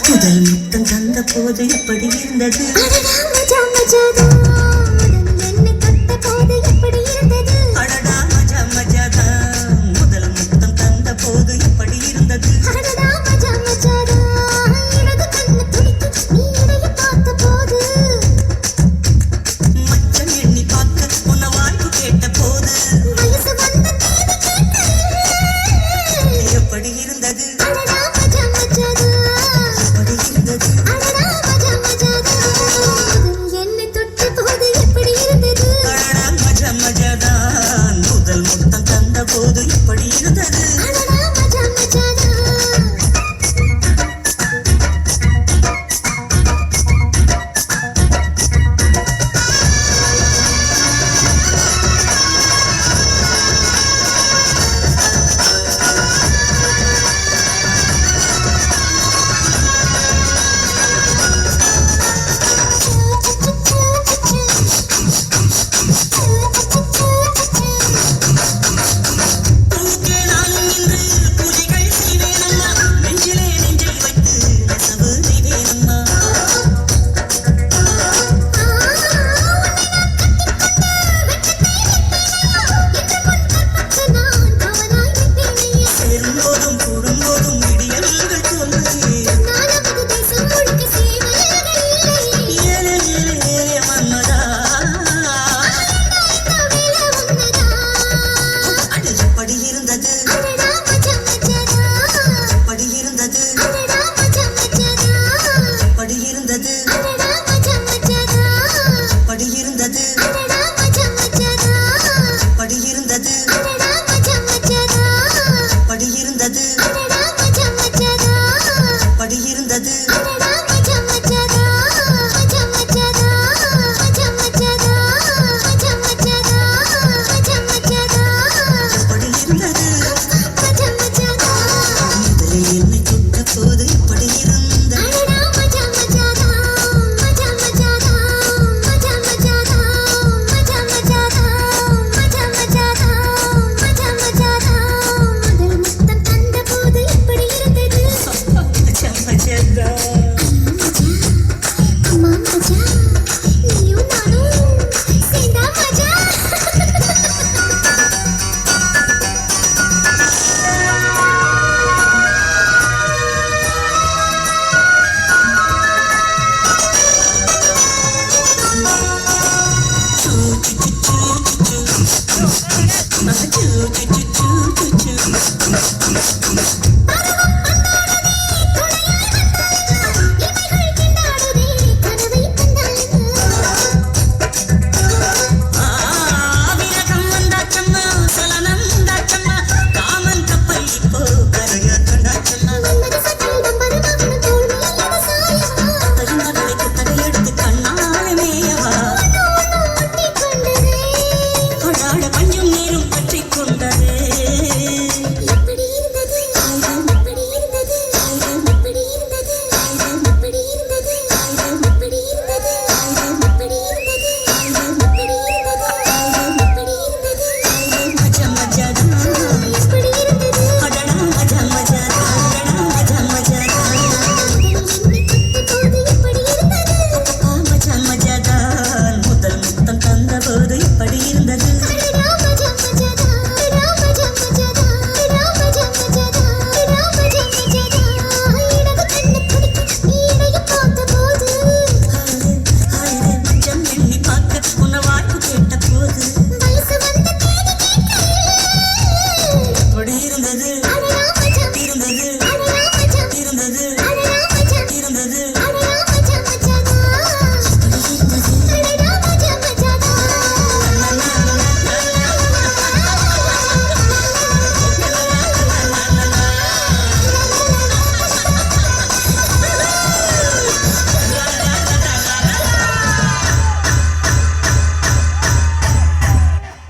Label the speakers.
Speaker 1: முதல் முத்தம் தந்த போது எப்படி இருந்தது?
Speaker 2: என்னை தொட்ட போது எப்படி இருந்தது?
Speaker 1: அடடா மஜா மஜாதான். முதல் முத்தம் தந்த போது எப்படி இருந்தது?
Speaker 2: அடடா மஜா மஜாதா. இடது கண்ணு துடிக்கு நீ இடையை பார்த்த போது.
Speaker 1: மச்சம் எண்ணி பார்க்க உன்னை வாழ்வு கேட்ட போது
Speaker 2: வயசு வந்த தேதி கேட்டது.
Speaker 1: எப்படி இருந்தது?
Speaker 2: அடடா மஜா மஜாதா.
Speaker 1: எப்படி இருந்தது?
Speaker 2: அடடா மஜா மஜாதா. என்னை தொட்ட போது எப்படி இருந்தது?
Speaker 1: அடடா மஜா மஜாதான். முதல் முத்தம் தந்த போது எப்படி இருந்தது?
Speaker 2: அடடா மஜா மஜாதா.
Speaker 1: பூக்கே நானும் இன்று பூஜைகள் செய்வேனம்மா. நெஞ்சிலே நெஞ்சை வைத்து நெசவு செய்வேனம்மா. சேரும்போதும் கூடும்போதும் விடியல்கள் தோன்றுதே. ஏலே ஏலே ஏலே மன்மதா. அது எப்படி இருந்தது? எப்படி இருந்தது? எப்படி இருந்தது? எப்படி இருந்தது? எப்படி இருந்தது? எப்படி இருந்தது? எப்படி இருந்தது? எப்படி இருந்தது? முதலில் என்னை தொட்ட போது எப்படி இருந்தது? மஜா மஜாதான்.